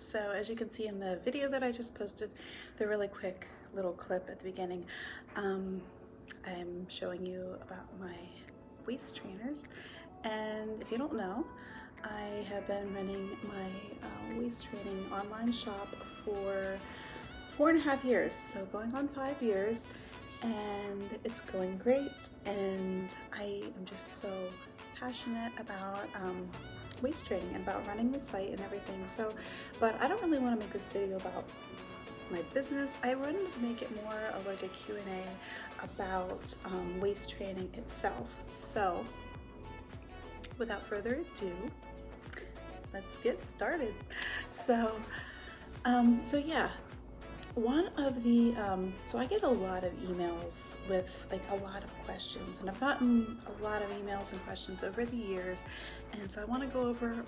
So as you can see in the video that I just posted, the really quick little clip at the beginning, I'm showing you about my waist trainers. And if you don't know, I have been running my waist training online shop for 4.5 years, so going on 5 years, and it's going great, and I am just so passionate about waist training and about running the site and everything. So, but I don't really want to make this video about my business. I wanted to make it more of like a Q&A about waist training itself. So without further ado, let's get started. So yeah, one of the so I get a lot of emails with like a lot of questions, and I've gotten a lot of emails and questions over the years, and so I want to go over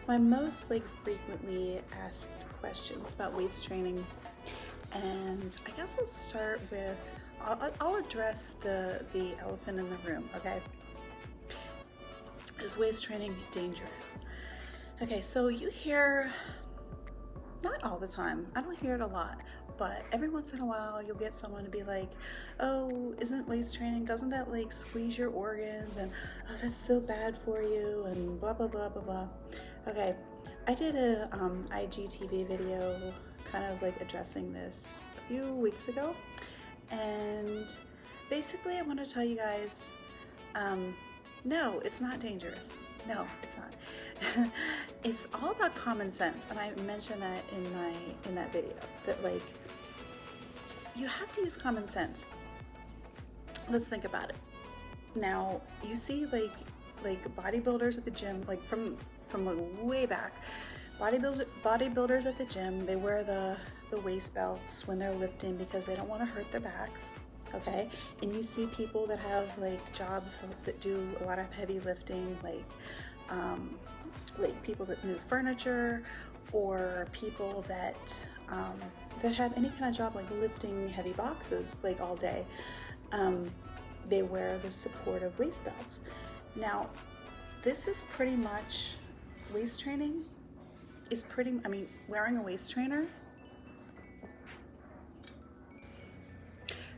my most like frequently asked questions about waist training. And I guess I'll start with, I'll address the elephant in the room. Okay, is waist training dangerous? Okay, so you hear, not all the time, I don't hear it a lot, but every once in a while you'll get someone to be like, oh, isn't waist training, doesn't that like squeeze your organs, and oh, that's so bad for you, and blah blah blah blah blah. Okay, I did a IGTV video kind of like addressing this a few weeks ago, and basically I want to tell you guys, no, it's not dangerous. No, it's not. It's all about common sense, and I mentioned that in that video, that like you have to use common sense. Let's think about it. Now you see like bodybuilders at the gym, like from like way back, bodybuilders at the gym, they wear the waist belts when they're lifting because they don't want to hurt their backs. Okay, and you see people that have like jobs that do a lot of heavy lifting, like people that move furniture, or people that that have any kind of job like lifting heavy boxes like all day. They wear the supportive waist belts. Now, this is pretty much, waist training is pretty, I mean, wearing a waist trainer.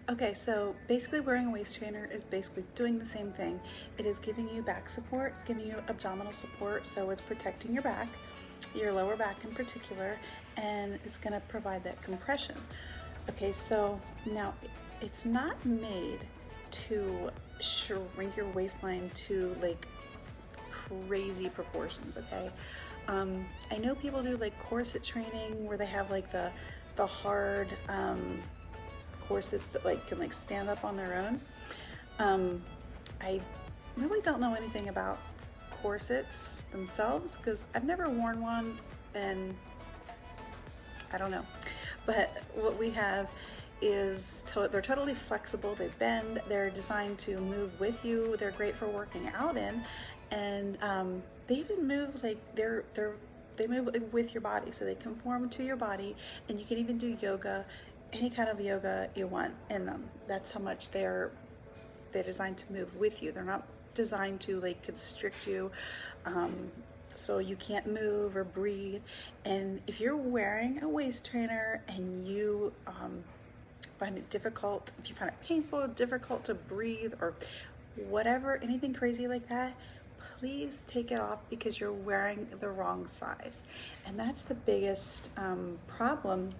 Okay, so basically wearing a waist trainer is basically doing the same thing. It is giving you back support, it's giving you abdominal support, so it's protecting your back, your lower back in particular, and it's going to provide that compression. Okay, so now it's not made to shrink your waistline to like crazy proportions. Okay, I know people do like corset training where they have like the hard corsets that like can like stand up on their own. I really don't know anything about corsets themselves because I've never worn one, and I don't know. But what we have is they're totally flexible, they bend, they're designed to move with you, they're great for working out in, and they even move like they move with your body, so they conform to your body, and you can even do yoga, any kind of yoga you want in them. That's how much they're designed to move with you. They're not designed to like constrict you, so you can't move or breathe. And if you're wearing a waist trainer and you find it difficult, if you find it painful, difficult to breathe, or whatever, anything crazy like that, please take it off, because you're wearing the wrong size. And that's the biggest problem,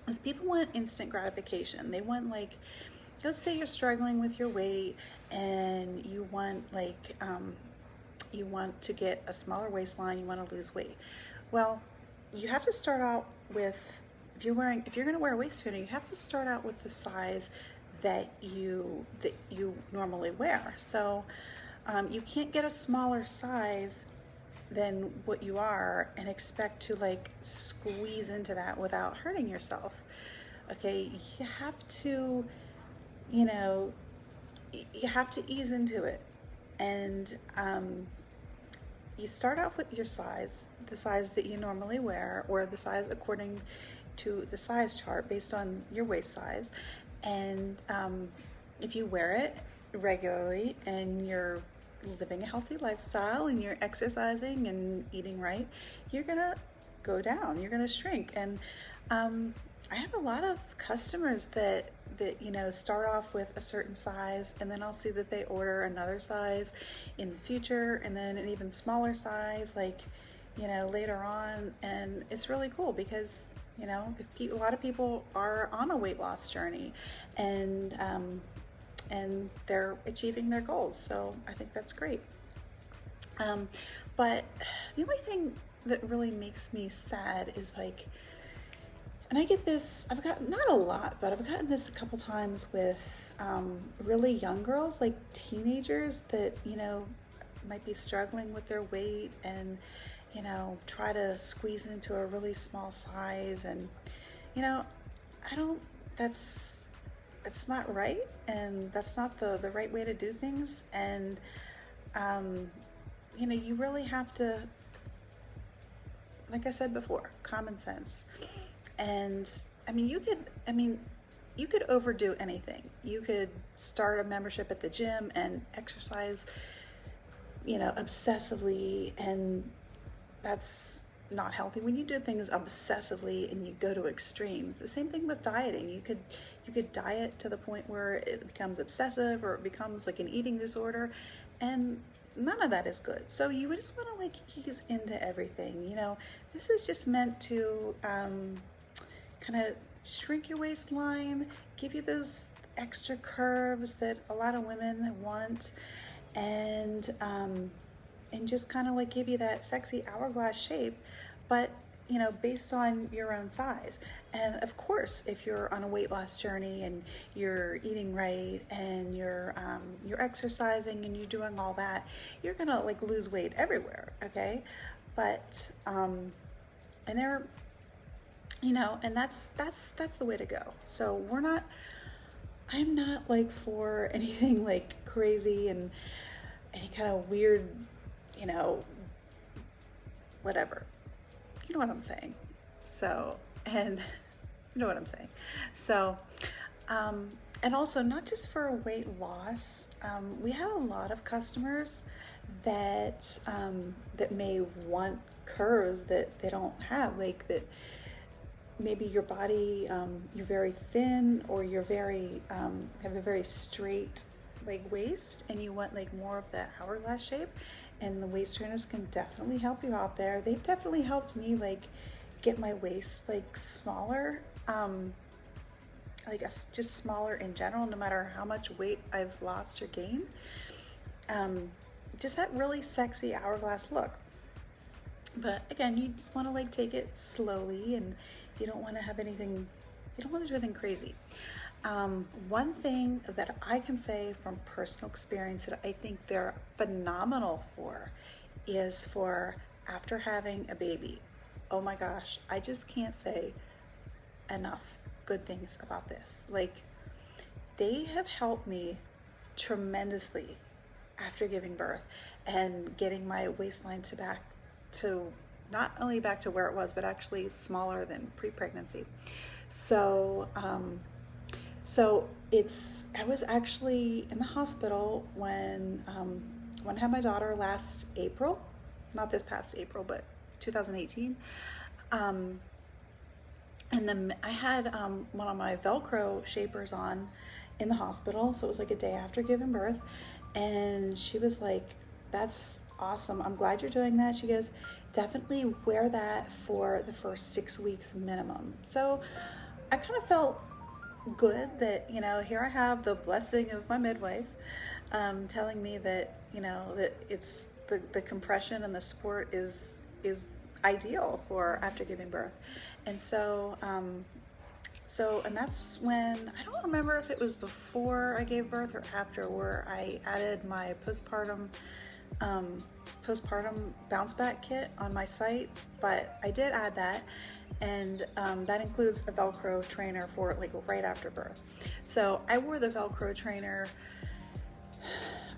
is people want instant gratification. They want, like, let's say you're struggling with your weight and you want like you want to get a smaller waistline, you want to lose weight. Well, you have to start out with, if you're going to wear a waist trainer, you have to start out with the size that you normally wear. So you can't get a smaller size than what you are and expect to like squeeze into that without hurting yourself. Okay, you have to, you have to ease into it. And you start off with your size, the size that you normally wear, or the size according to the size chart based on your waist size. And if you wear it regularly and you're living a healthy lifestyle and you're exercising and eating right, you're gonna go down, you're gonna shrink. And I have a lot of customers that start off with a certain size, and then I'll see that they order another size in the future, and then an even smaller size, like, later on. And it's really cool because, a lot of people are on a weight loss journey, and they're achieving their goals. So I think that's great. But the only thing that really makes me sad is like, and I get this, I've got not a lot, but I've gotten this a couple times with really young girls, like teenagers that, might be struggling with their weight and, try to squeeze into a really small size. And, that's not right. And that's not the right way to do things. And, you really have to, like I said before, common sense. And you could overdo anything. You could start a membership at the gym and exercise, obsessively, and that's not healthy. When you do things obsessively and you go to extremes, the same thing with dieting. You could diet to the point where it becomes obsessive, or it becomes like an eating disorder, and none of that is good. So you just want to like ease into everything. This is just meant to kind of shrink your waistline, give you those extra curves that a lot of women want, and just kind of like give you that sexy hourglass shape, but based on your own size. And of course, if you're on a weight loss journey and you're eating right and you're exercising and you're doing all that, you're gonna like lose weight everywhere, okay? But and there, and that's the way to go. So I'm not like for anything like crazy and any kind of weird, whatever. You know what I'm saying? So, and you know what I'm saying. So, and also not just for weight loss, we have a lot of customers that may want curves that they don't have, like that maybe your body, you're very thin, or you're very, have a very straight like waist, and you want like more of that hourglass shape. And the waist trainers can definitely help you out there. They've definitely helped me like get my waist like smaller, just smaller in general, no matter how much weight I've lost or gained. Just that really sexy hourglass look. But again, you just want to like take it slowly, and you don't want to do anything crazy. One thing that I can say from personal experience that I think they're phenomenal for is for after having a baby. Oh my gosh, I just can't say enough good things about this. Like, they have helped me tremendously after giving birth and getting my waistline back to not only back to where it was, but actually smaller than pre-pregnancy. So, I was actually in the hospital when I had my daughter last April, not this past April, but 2018. And then I had one of my Velcro shapers on in the hospital. So it was like a day after giving birth. And she was like, "That's awesome. I'm glad you're doing that." She goes, "Definitely wear that for the first 6 weeks minimum." So I kind of felt good that, here I have the blessing of my midwife telling me that, that it's the compression and the support is ideal for after giving birth. And so, and that's when, I don't remember if it was before I gave birth or after, where I added my postpartum bounce back kit on my site, but I did add that. And that includes a Velcro trainer for like right after birth. So I wore the Velcro trainer,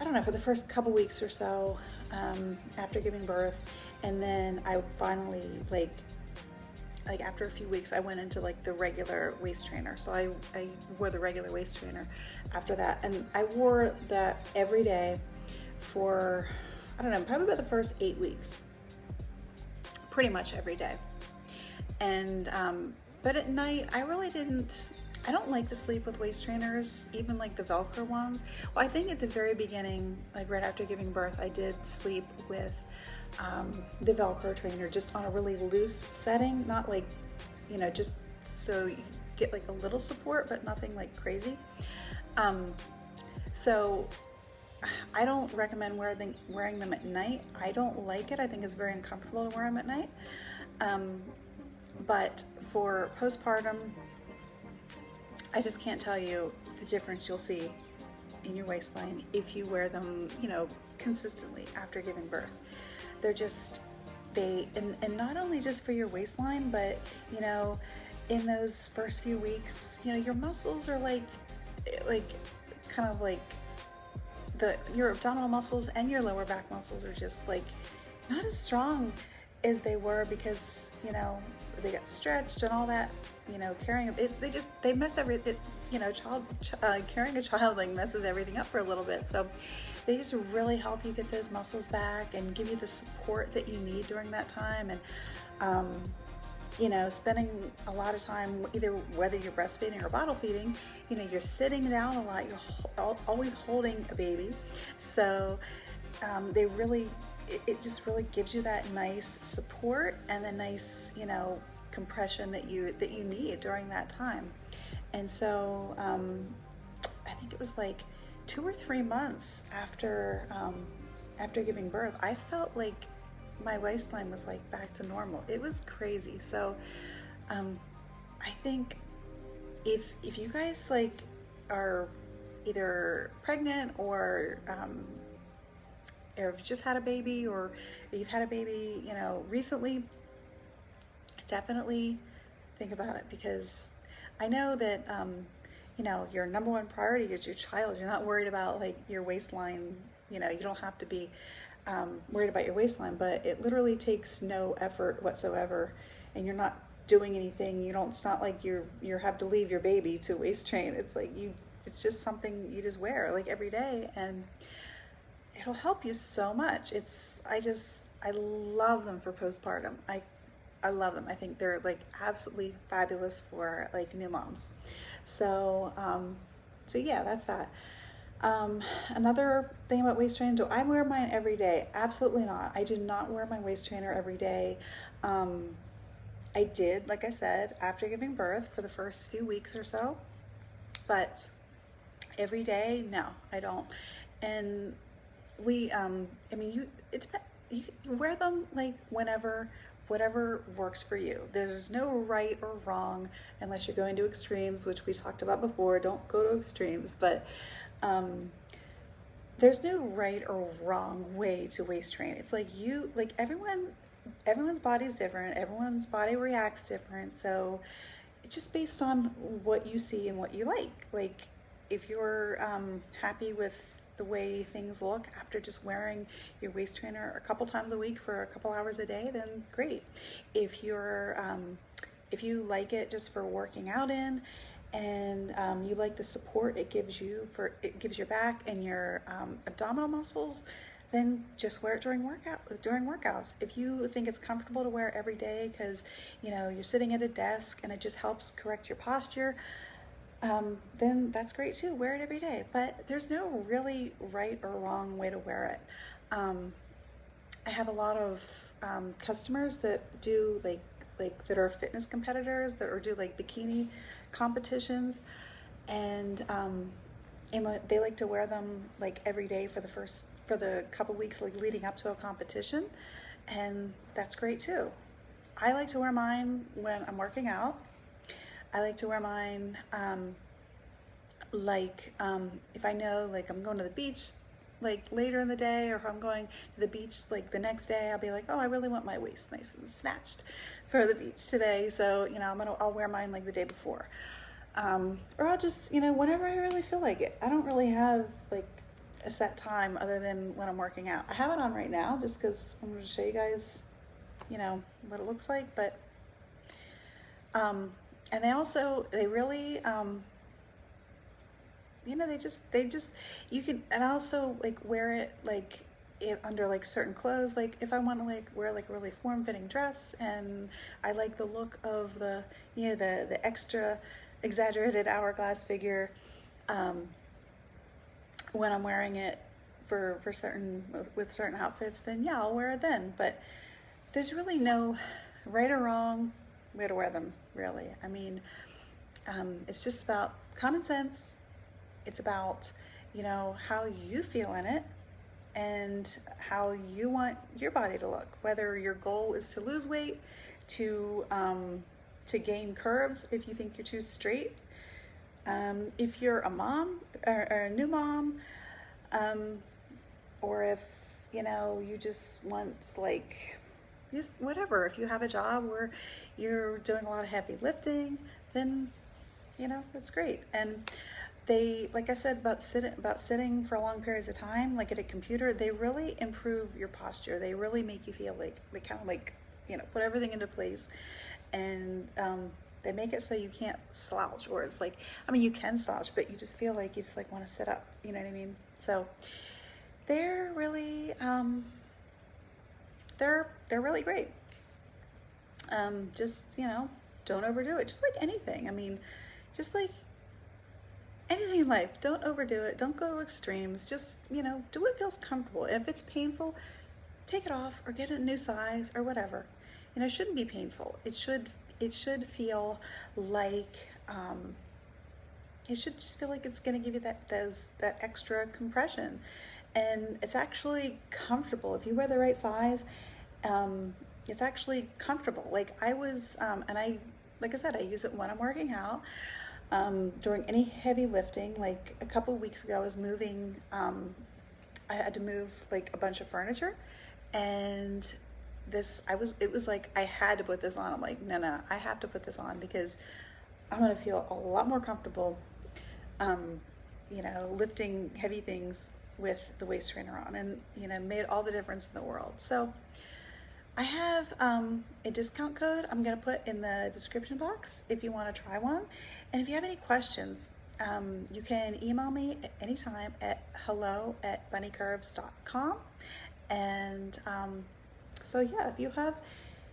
I don't know, for the first couple weeks or so after giving birth. And then I finally, like after a few weeks, I went into like the regular waist trainer. So I wore the regular waist trainer after that. And I wore that every day for, I don't know, probably about the first 8 weeks, pretty much every day. And, but at night, I don't like to sleep with waist trainers, even like the Velcro ones. Well, I think at the very beginning, like right after giving birth, I did sleep with the Velcro trainer just on a really loose setting, not like, just so you get like a little support, but nothing like crazy. So I don't recommend wearing them at night. I don't like it. I think it's very uncomfortable to wear them at night. But for postpartum, I just can't tell you the difference you'll see in your waistline if you wear them, consistently after giving birth. They're just, and not only just for your waistline, but, in those first few weeks, your muscles are like kind of like your abdominal muscles and your lower back muscles are just like not as strong as they were because, they got stretched and all that, carrying it, they mess everything, carrying a child like messes everything up for a little bit. So they just really help you get those muscles back and give you the support that you need during that time. And, spending a lot of time, either whether you're breastfeeding or bottle feeding, you're sitting down a lot, you're always holding a baby. So it just really gives you that nice support and the nice, compression that you need during that time. And so I think it was like 2 or 3 months after giving birth, I felt like my waistline was like back to normal. It was crazy. So I think if you guys like are either pregnant or if you've just had a baby or you've had a baby, recently, definitely think about it, because I know that, your number one priority is your child. You're not worried about like your waistline, you don't have to be worried about your waistline, but it literally takes no effort whatsoever, and you're not doing anything. It's not like you have to leave your baby to waist train. It's like it's just something you just wear like every day, and it'll help you so much. I love them for postpartum. I love them. I think they're like absolutely fabulous for like new moms. So, so yeah, that's that. Another thing about waist trainer, do I wear mine every day? Absolutely not. I do not wear my waist trainer every day. I did, like I said, after giving birth for the first few weeks or so, but every day, no, I don't. And you wear them like whenever, whatever works for you. There's no right or wrong unless you're going to extremes, which we talked about before. Don't go to extremes, but there's no right or wrong way to waist train. It's like everyone's body's different. Everyone's body reacts different. So it's just based on what you see and what you like. Like if you're happy with the way things look after just wearing your waist trainer a couple times a week for a couple hours a day, then great. If you like it just for working out in, and you like the support it gives your back and your abdominal muscles, then just wear it during workouts. If you think it's comfortable to wear it every day because you're sitting at a desk and it just helps correct your posture, then that's great too. Wear it every day. But there's no really right or wrong way to wear it. I have a lot of customers that do like that are fitness competitors that or do like bikini competitions, and they like to wear them like every day for the couple weeks like leading up to a competition, and that's great too. I like to wear mine when I'm working out. I like to wear mine if I know like I'm going to the beach like later in the day, or if I'm going to the beach like the next day, I'll be like, oh, I really want my waist nice and snatched for the beach today, so I'll wear mine like the day before, or I'll just whenever I really feel like it. I don't really have like a set time other than when I'm working out. I have it on right now just because I'm going to show you guys what it looks like, but and they really you know, they just, you can, and also like wear it like it under like certain clothes. Like if I want to like wear like a really form-fitting dress and I like the look of the, you know, the extra exaggerated hourglass figure, when I'm wearing it for certain, with certain outfits, then yeah, I'll wear it then. But there's really no right or wrong way to wear them, really. I mean, it's just about common sense. It's about, you know, how you feel in it and how you want your body to look. Whether your goal is to lose weight, to gain curves if you think you're too straight, if you're a mom or a new mom, or if, you know, you just want like, just whatever. If you have a job where you're doing a lot of heavy lifting, then, you know, that's great. And they, like I said, about sitting for long periods of time, like at a computer, they really improve your posture. They really make you feel like they kind of like, you know, put everything into place. And they make it so you can't slouch, or it's like, I mean, you can slouch, but you just feel like you just like want to sit up, you know what I mean? So they're really, they're really great. Just, you know, don't overdo it. Just like anything. I mean, just like anything in life, don't overdo it. Don't go to extremes. Just, you know, do what feels comfortable. And if it's painful, take it off or get a new size or whatever. You know, it shouldn't be painful. It should feel like, it should just feel like it's going to give you that extra compression. And it's actually comfortable. If you wear the right size, it's actually comfortable. Like I was, like I said, I use it when I'm working out, during any heavy lifting. Like a couple of weeks ago, I was moving, I had to move like a bunch of furniture, and it was like, I had to put this on. I'm like, no, I have to put this on because I'm going to feel a lot more comfortable, you know, lifting heavy things with the waist trainer on, and, you know, made all the difference in the world. So I have a discount code I'm going to put in the description box if you want to try one. And if you have any questions, you can email me at any time at hello@bunnycurves.com. And so yeah, if you have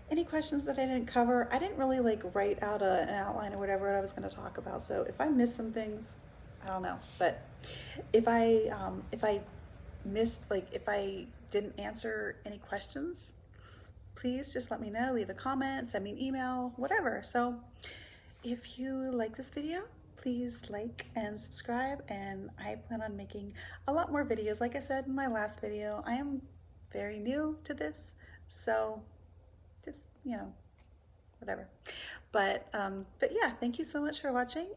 any questions that I didn't cover, I didn't really like write out an outline or whatever I was going to talk about. So if I missed some things, I don't know. But if I missed, like if I didn't answer any questions, please just let me know. Leave a comment, send me an email, whatever. So if you like this video, please like and subscribe, and I plan on making a lot more videos. Like I said in my last video, I am very new to this, so just, you know, whatever. But yeah, thank you so much for watching.